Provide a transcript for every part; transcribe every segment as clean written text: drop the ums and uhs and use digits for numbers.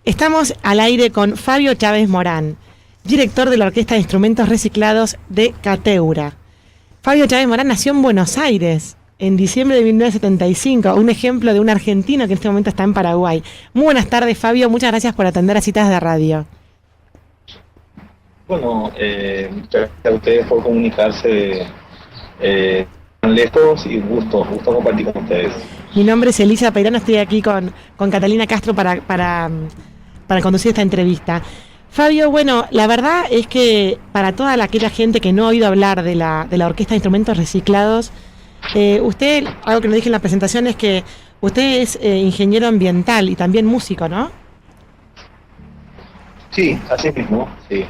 Estamos al aire con Fabio Chávez Morán, director de la Orquesta de Instrumentos Reciclados de Cateura. Fabio Chávez Morán nació en Buenos Aires en diciembre de 1975, un ejemplo de un argentino que en este momento está en Paraguay. Muy buenas tardes, Fabio, muchas gracias por atender a Citas de Radio. Bueno, muchas gracias a ustedes por comunicarse tan lejos y gusto compartir con ustedes. Mi nombre es Elisa Peirano, estoy aquí con Catalina Castro para conducir esta entrevista. Fabio, bueno, la verdad es que para toda aquella gente que no ha oído hablar de la Orquesta de Instrumentos Reciclados, usted, algo que nos dije en la presentación es que usted es ingeniero ambiental y también músico, ¿no? Sí, así mismo, sí.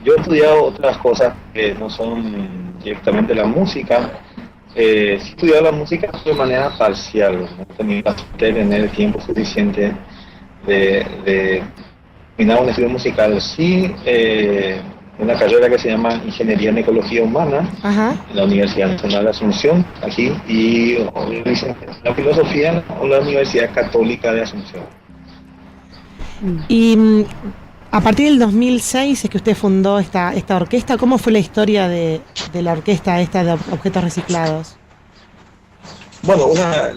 Yo he estudiado otras cosas que no son directamente la música. Sí he estudiado la música de manera parcial, no tenía la suerte de tener el tiempo suficiente de terminar un estudio musical. Sí, una carrera que se llama Ingeniería en Ecología Humana. Ajá. En la Universidad Nacional de Asunción, aquí, y la filosofía en la Universidad Católica de Asunción. Y a partir del 2006 es que usted fundó esta orquesta. ¿Cómo fue la historia de la orquesta esta de objetos reciclados? Bueno,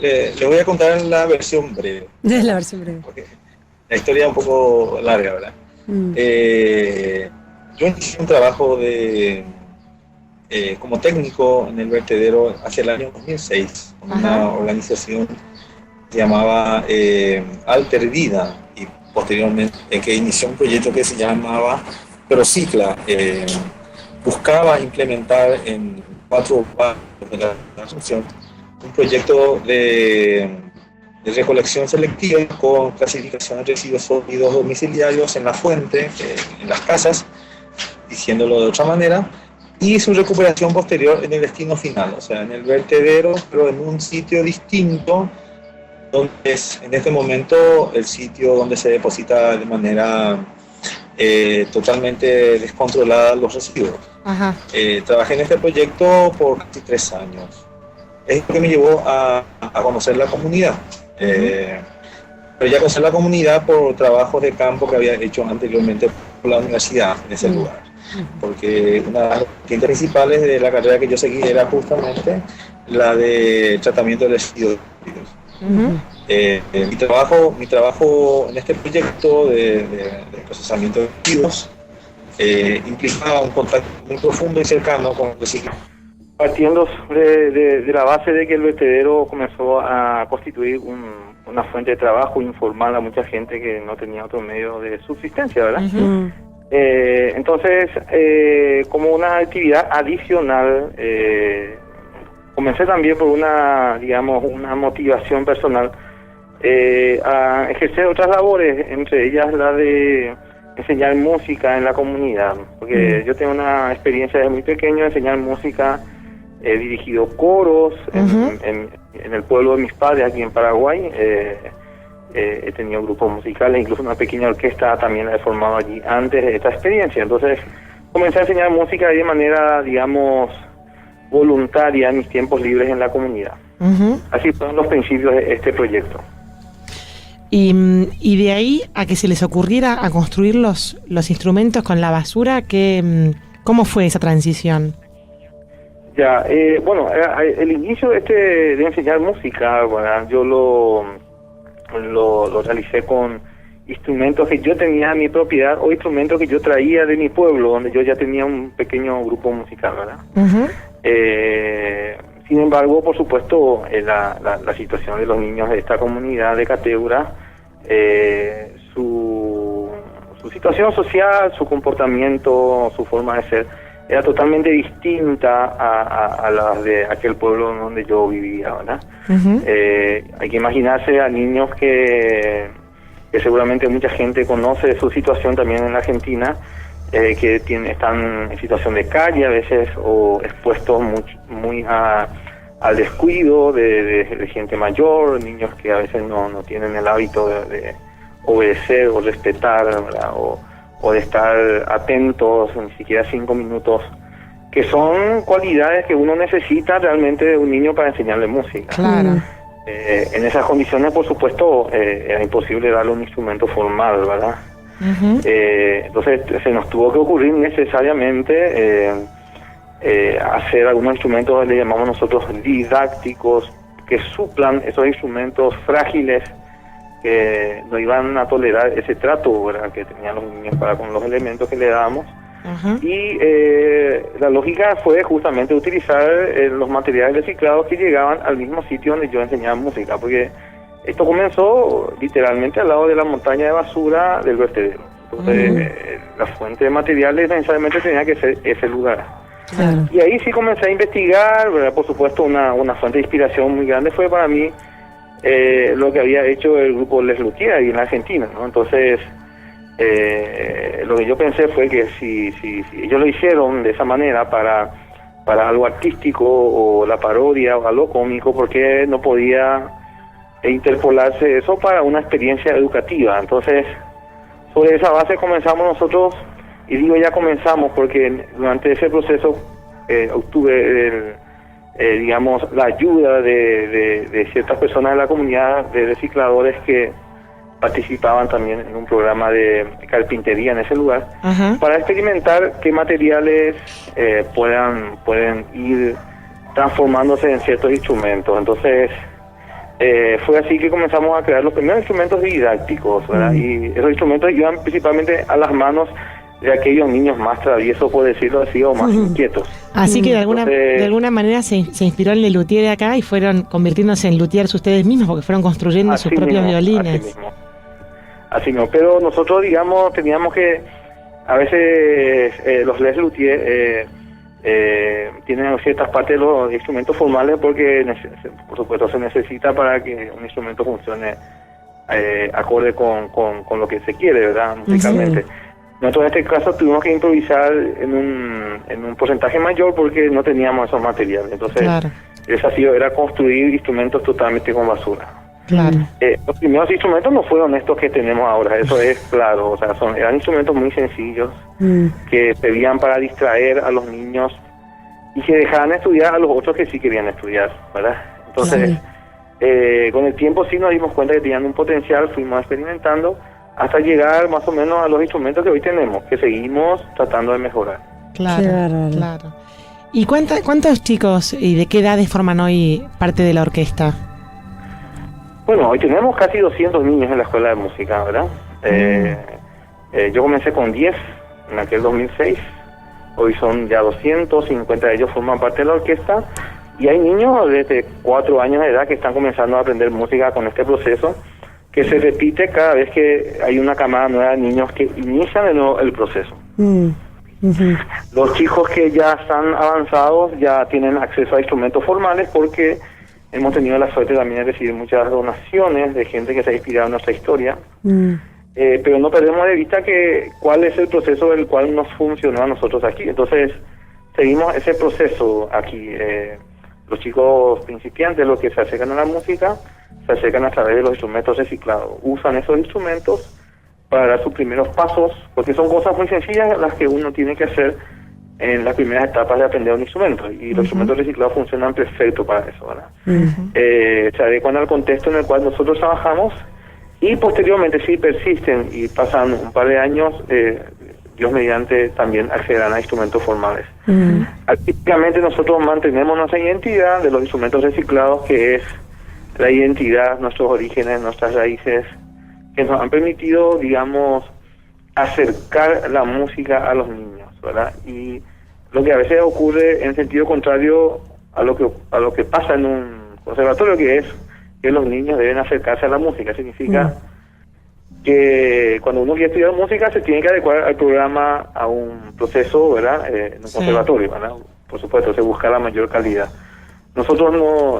le voy a contar la versión breve. La versión breve. Porque la historia es un poco larga, ¿verdad? Yo inicié un trabajo como técnico en el vertedero hacia el año 2006, con una organización que se llamaba Alter Vida, y posteriormente que inició un proyecto que se llamaba Procicla. Buscaba implementar en 4 barrios de la Asunción un proyecto de recolección selectiva con clasificación de residuos sólidos domiciliarios en la fuente, en las casas, diciéndolo de otra manera, y su recuperación posterior en el destino final, o sea, en el vertedero, pero en un sitio distinto, donde es en este momento el sitio donde se deposita de manera totalmente descontrolada los residuos. Trabajé en este proyecto por casi 3 años. Es lo que me llevó a conocer la comunidad. Pero ya conocer la comunidad por trabajos de campo que había hecho anteriormente por la universidad en ese lugar. Porque una de las vertientes principales de la carrera que yo seguí era justamente la de tratamiento de residuos. Mi trabajo en este proyecto de procesamiento de residuos implicaba un contacto muy profundo y cercano con el reciclaje. Partiendo de la base de que el vertedero comenzó a constituir una fuente de trabajo informal a mucha gente que no tenía otro medio de subsistencia, ¿verdad? Entonces, como una actividad adicional, comencé también por una motivación personal a ejercer otras labores, entre ellas la de enseñar música en la comunidad, porque yo tengo una experiencia desde muy pequeño de enseñar música. He dirigido coros en el pueblo de mis padres, aquí en Paraguay. He tenido grupos musicales, incluso una pequeña orquesta también la he formado allí antes de esta experiencia. Entonces comencé a enseñar música de manera, voluntaria en mis tiempos libres en la comunidad. Así fueron los principios de este proyecto. Y de ahí a que se les ocurriera a construir los instrumentos con la basura, ¿cómo fue esa transición? Ya, el inicio de enseñar música, bueno, yo lo realicé con instrumentos que yo tenía en mi propiedad o instrumentos que yo traía de mi pueblo, donde yo ya tenía un pequeño grupo musical, ¿verdad? Sin embargo, por supuesto, la situación de los niños de esta comunidad de Cateura, su situación social, su comportamiento, su forma de ser, era totalmente distinta a las de aquel pueblo donde yo vivía, ¿verdad? Hay que imaginarse a niños que seguramente mucha gente conoce su situación también en la Argentina, que están en situación de calle a veces, o expuestos muy al descuido de gente mayor, niños que a veces no tienen el hábito de obedecer o respetar, ¿verdad? O de estar atentos, ni siquiera 5 minutos, que son cualidades que uno necesita realmente de un niño para enseñarle música. Claro. En esas condiciones, por supuesto, era imposible darle un instrumento formal, ¿verdad? Ujú. Entonces se nos tuvo que ocurrir necesariamente hacer algunos instrumentos, le llamamos nosotros didácticos, que suplan esos instrumentos frágiles que no iban a tolerar ese trato, ¿verdad?, que tenían los niños para con los elementos que le dábamos. Ajá. Y la lógica fue justamente utilizar los materiales reciclados que llegaban al mismo sitio donde yo enseñaba música, porque esto comenzó literalmente al lado de la montaña de basura del vertedero. Entonces, la fuente de materiales necesariamente tenía que ser ese lugar. Claro. Y ahí sí comencé a investigar, ¿verdad? Por supuesto, una fuente de inspiración muy grande fue para mí lo que había hecho el grupo Les Luthiers ahí en Argentina, ¿no? Entonces, lo que yo pensé fue que si ellos lo hicieron de esa manera para algo artístico o la parodia o algo cómico, ¿por qué no podía interpolarse eso para una experiencia educativa? Entonces, sobre esa base comenzamos nosotros, y digo ya comenzamos porque durante ese proceso obtuve digamos, la ayuda de ciertas personas de la comunidad de recicladores que participaban también en un programa de carpintería en ese lugar. Ajá. Para experimentar qué materiales pueden ir transformándose en ciertos instrumentos. Entonces fue así que comenzamos a crear los primeros instrumentos didácticos, ¿verdad? Y esos instrumentos iban principalmente a las manos de aquellos niños más traviesos, por decirlo así, o más inquietos. Así que de Entonces, alguna manera se inspiró en el luthier de acá y fueron convirtiéndose en luthiers ustedes mismos porque fueron construyendo sus propios violines. Así mismo. Pero nosotros, digamos, teníamos que, a veces los Les Luthiers tienen ciertas partes de los instrumentos formales porque, por supuesto, se necesita para que un instrumento funcione acorde con lo que se quiere, ¿verdad? Musicalmente. Nosotros en este caso tuvimos que improvisar en un porcentaje mayor porque no teníamos esos materiales. Entonces, Claro. el desafío era construir instrumentos totalmente con basura. Claro. Los primeros instrumentos no fueron estos que tenemos ahora, eso es claro. O sea, eran instrumentos muy sencillos que pedían para distraer a los niños y que dejaban estudiar a los otros que sí querían estudiar, ¿verdad? Entonces, con el tiempo sí nos dimos cuenta que tenían un potencial, fuimos experimentando hasta llegar más o menos a los instrumentos que hoy tenemos, que seguimos tratando de mejorar. Claro, Qué bárbaro. claro. ¿Y cuántos chicos y de qué edades forman hoy parte de la orquesta? Bueno, hoy tenemos casi 200 niños en la escuela de música, ¿verdad? Yo comencé con 10 en aquel 2006, hoy son ya 250 de ellos forman parte de la orquesta, y hay niños desde 4 años de edad que están comenzando a aprender música con este proceso, que se repite cada vez que hay una camada nueva de niños que inician de nuevo el proceso. Los chicos que ya están avanzados ya tienen acceso a instrumentos formales porque hemos tenido la suerte también de recibir muchas donaciones de gente que se ha inspirado en nuestra historia. Pero no perdemos de vista cuál es el proceso del cual nos funcionó a nosotros aquí. Entonces, seguimos ese proceso aquí. Los chicos principiantes, los que se acercan a la música, se acercan a través de los instrumentos reciclados. Usan esos instrumentos para dar sus primeros pasos, porque son cosas muy sencillas las que uno tiene que hacer en las primeras etapas de aprender un instrumento, y los instrumentos reciclados funcionan perfecto para eso, ¿verdad? Se adecuan al contexto en el cual nosotros trabajamos, y posteriormente si persisten y pasan un par de años, Dios mediante también accederán a instrumentos formales. Artísticamente nosotros mantenemos nuestra identidad de los instrumentos reciclados, que es la identidad, nuestros orígenes, nuestras raíces, que nos han permitido, digamos, acercar la música a los niños, ¿verdad? Y lo que a veces ocurre en sentido contrario a lo que pasa en un conservatorio, que es que los niños deben acercarse a la música. Significa que cuando uno quiere estudiar música se tiene que adecuar al programa, a un proceso, ¿verdad? En un conservatorio, ¿verdad? Por supuesto, se busca la mayor calidad. Nosotros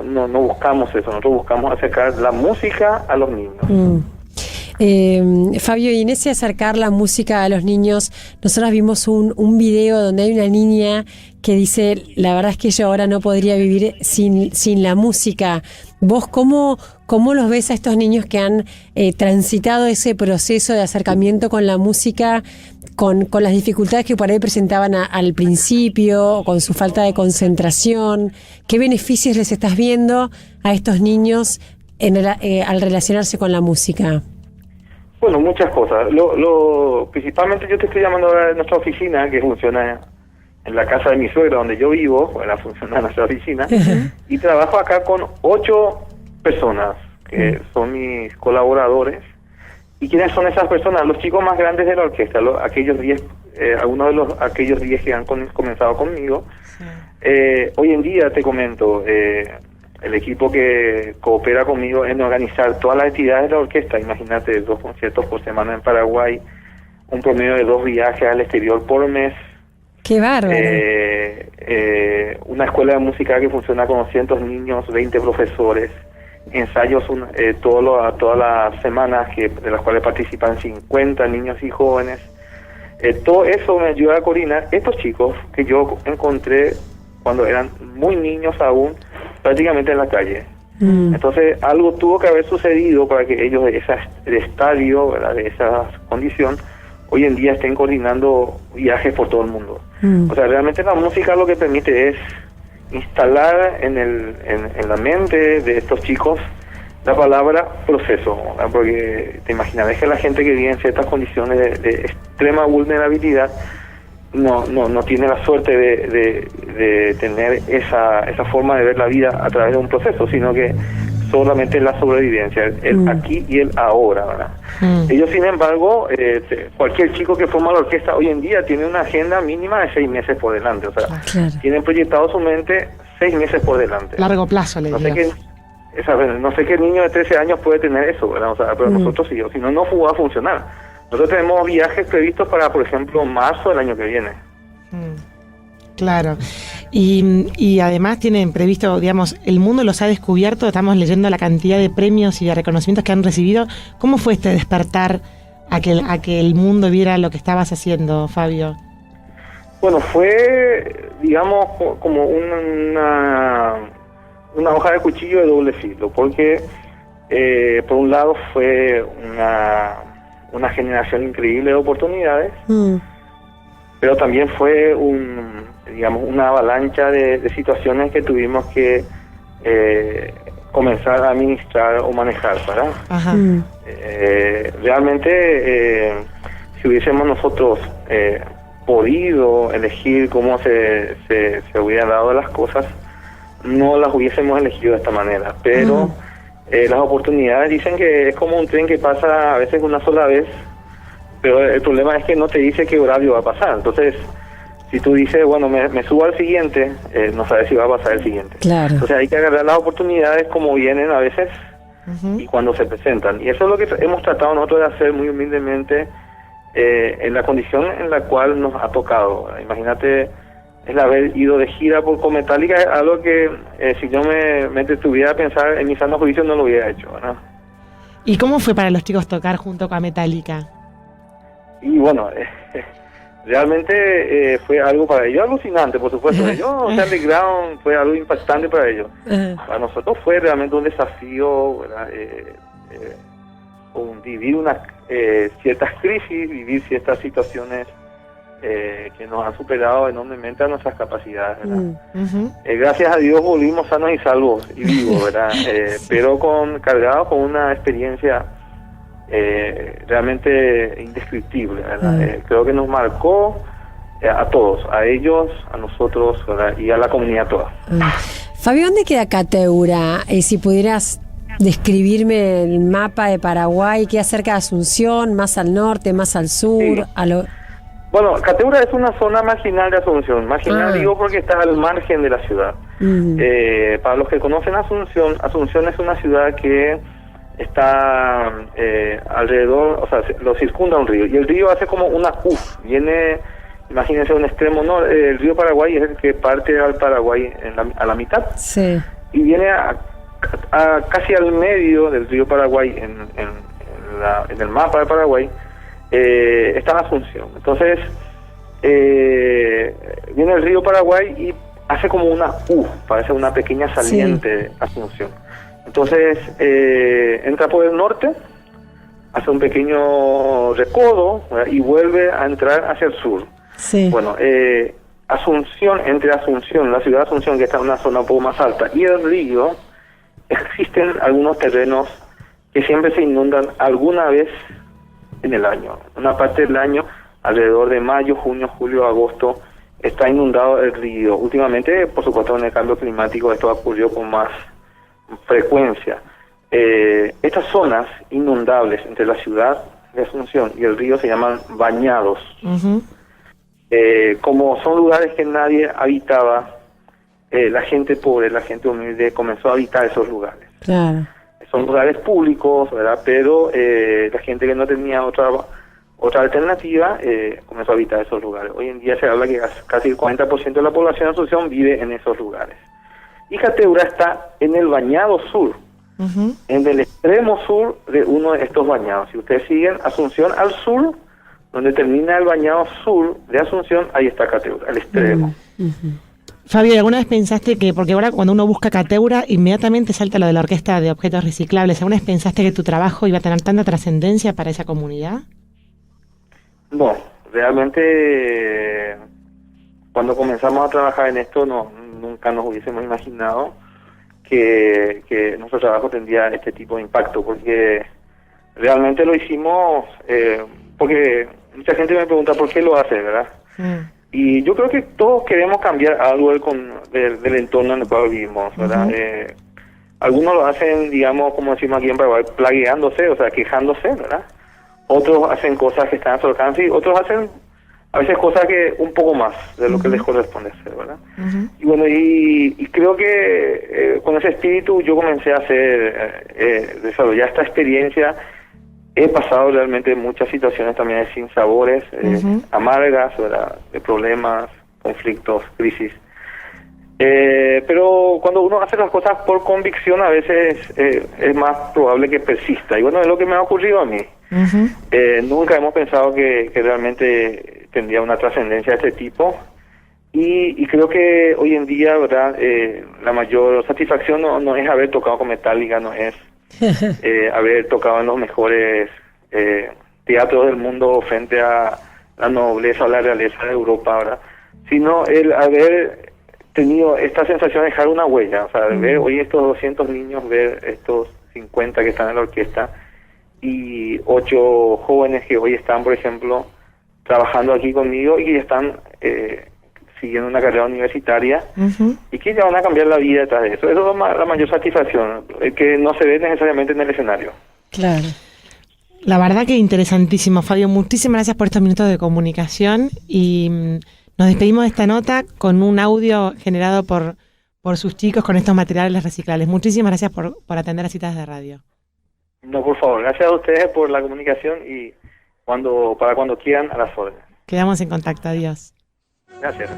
no buscamos eso, nosotros buscamos acercar la música a los niños. Fabio, y en ese acercar la música a los niños, nosotros vimos un video donde hay una niña que dice, la verdad es que yo ahora no podría vivir sin la música. ¿Vos cómo los ves a estos niños que han transitado ese proceso de acercamiento con la música, con las dificultades que por ahí presentaban al principio, con su falta de concentración? ¿Qué beneficios les estás viendo a estos niños al relacionarse con la música? Bueno, muchas cosas. Principalmente yo te estoy llamando ahora de nuestra oficina, que funciona en la casa de mi suegra, donde yo vivo, bueno, funciona nuestra oficina, y trabajo acá con 8 personas, que son mis colaboradores. ¿Y quiénes son esas personas? Los chicos más grandes de la orquesta, aquellos 10, algunos de aquellos 10 que han comenzado conmigo. Hoy en día, te comento, el equipo que coopera conmigo en organizar todas las actividades de la orquesta, imagínate, 2 conciertos por semana en Paraguay, un promedio de 2 viajes al exterior por mes. ¡Qué bárbaro! Una escuela de música que funciona con 200 niños, 20 profesores, ensayos todas las semanas, de las cuales participan 50 niños y jóvenes. Todo eso me ayuda a coordinar estos chicos que yo encontré cuando eran muy niños aún, prácticamente en la calle. Entonces algo tuvo que haber sucedido para que ellos del estadio, ¿verdad?, de esa condición, hoy en día estén coordinando viajes por todo el mundo. O sea, realmente la música lo que permite es instalar en la mente de estos chicos la palabra proceso, ¿verdad? Porque te imaginarás que la gente que vive en ciertas condiciones de extrema vulnerabilidad no tiene la suerte de tener esa forma de ver la vida a través de un proceso, sino que solamente la sobrevivencia, el aquí y el ahora, ¿verdad? Ellos, sin embargo, cualquier chico que forma la orquesta hoy en día tiene una agenda mínima de 6 meses por delante, o sea, tienen proyectado su mente 6 meses por delante. Largo plazo, le digo. No sé qué niño de 13 años puede tener eso, ¿verdad? O sea, pero nosotros sí, si no va a funcionar. Nosotros tenemos viajes previstos para, por ejemplo, marzo del año que viene. Claro. Y además tienen previsto, digamos, el mundo los ha descubierto, estamos leyendo la cantidad de premios y de reconocimientos que han recibido. ¿Cómo fue este despertar a que el mundo viera lo que estabas haciendo, Fabio? Bueno, fue, digamos, como una hoja de cuchillo de doble filo, porque por un lado fue una generación increíble de oportunidades, pero también fue una avalancha de situaciones que tuvimos que comenzar a administrar o manejar, ¿verdad? Realmente, si hubiésemos nosotros podido elegir cómo se hubieran dado las cosas, no las hubiésemos elegido de esta manera, pero las oportunidades dicen que es como un tren que pasa a veces una sola vez, pero el problema es que no te dice qué horario va a pasar. Entonces, si tú dices, bueno, me subo al siguiente, no sabes si va a pasar el siguiente. Claro. Entonces hay que agarrar las oportunidades como vienen a veces y cuando se presentan. Y eso es lo que hemos tratado nosotros de hacer muy humildemente en la condición en la cual nos ha tocado. Imagínate el haber ido de gira por Cometálica, es algo que si yo me detuviera a pensar en mi sano juicio no lo hubiera hecho, ¿no? ¿Y cómo fue para los chicos tocar junto con Metallica? Y bueno, realmente fue algo para ellos alucinante, por supuesto. Underground fue algo impactante para ellos. Para nosotros fue realmente un desafío, ¿verdad? Vivir ciertas crisis, vivir ciertas situaciones que nos han superado enormemente a nuestras capacidades, ¿verdad? Gracias a Dios volvimos sanos y salvos y vivos, ¿verdad? Pero cargados con una experiencia realmente indescriptible, ¿verdad? Creo que nos marcó a todos, a ellos, a nosotros, ¿verdad? Y a la comunidad toda. Fabio, ¿dónde queda Cateura? Si pudieras describirme el mapa de Paraguay, ¿qué acerca de Asunción? ¿Más al norte, más al sur? Sí. Bueno, Cateura es una zona marginal de Asunción. Marginal digo porque está al margen de la ciudad. Para los que conocen Asunción es una ciudad que está alrededor, o sea, lo circunda un río, y el río hace como una U, imagínense un extremo, no, el río Paraguay es el que parte al Paraguay a la mitad, y viene casi al medio del río Paraguay, en el mapa de Paraguay, está la Asunción. Entonces, viene el río Paraguay y hace como una U, parece una pequeña saliente de Asunción. Entonces, entra por el norte, hace un pequeño recodo, ¿verdad? Y vuelve a entrar hacia el sur. Bueno, Asunción, entre Asunción, la ciudad de Asunción, que está en una zona un poco más alta, y el río, existen algunos terrenos que siempre se inundan alguna vez en el año. Una parte del año, alrededor de mayo, junio, julio, agosto, está inundado el río. Últimamente, por supuesto, con el cambio climático esto ocurrió con más frecuencia. Estas zonas inundables entre la ciudad de Asunción y el río se llaman bañados. Ujú. Como son lugares que nadie habitaba, la gente pobre, la gente humilde comenzó a habitar esos lugares. Claro. Son lugares públicos, ¿verdad? Pero la gente que no tenía otra alternativa comenzó a habitar esos lugares. Hoy en día se habla que casi el 40% de la población de Asunción vive en esos lugares. Y Cateura está en el bañado sur, Ujú. en el extremo sur de uno de estos bañados. Si ustedes siguen Asunción al sur, donde termina el bañado sur de Asunción, ahí está Cateura, el extremo. Fabio, ¿alguna vez pensaste que, porque ahora cuando uno busca Cateura, inmediatamente salta lo de la Orquesta de Objetos Reciclables, ¿alguna vez pensaste que tu trabajo iba a tener tanta trascendencia para esa comunidad? No, realmente cuando comenzamos a trabajar en esto nunca nos hubiésemos imaginado que nuestro trabajo tendría este tipo de impacto, porque realmente lo hicimos porque mucha gente me pregunta por qué lo hace, ¿verdad? Y yo creo que todos queremos cambiar algo del entorno en el cual vivimos, ¿verdad? Ujú. Algunos lo hacen, digamos, como decimos aquí en Paraguay, plagueándose, o sea, quejándose, ¿verdad? Otros hacen cosas que están a su alcance y otros hacen a veces cosas que un poco más de lo que les corresponde hacer, ¿verdad? Ujú. Y bueno, y creo que con ese espíritu yo comencé a hacer, desarrollar esta experiencia. He pasado realmente muchas situaciones también de sinsabores, Ujú. amargas, ¿verdad? De problemas, conflictos, crisis. Pero cuando uno hace las cosas por convicción, a veces es más probable que persista. Y bueno, es lo que me ha ocurrido a mí. Ujú. Nunca hemos pensado que realmente tendría una trascendencia de este tipo. Y creo que hoy en día, ¿verdad? La mayor satisfacción no es haber tocado con Metallica, no es haber tocado en los mejores teatros del mundo frente a la nobleza o la realeza de Europa, ¿verdad? Sino el haber tenido esta sensación de dejar una huella, o sea, de ver hoy estos 200 niños, ver estos 50 que están en la orquesta y 8 jóvenes que hoy están, por ejemplo, trabajando aquí conmigo y que están siguiendo una carrera universitaria Ujú. y que ya van a cambiar la vida detrás de eso. Eso es la mayor satisfacción, que no se ve necesariamente en el escenario. Claro. La verdad que interesantísimo, Fabio. Muchísimas gracias por estos minutos de comunicación y nos despedimos de esta nota con un audio generado por sus chicos con estos materiales reciclables. Muchísimas gracias por atender las citas de radio. No, por favor, gracias a ustedes por la comunicación y para cuando quieran, a las órdenes. Quedamos en contacto. Adiós. Gracias.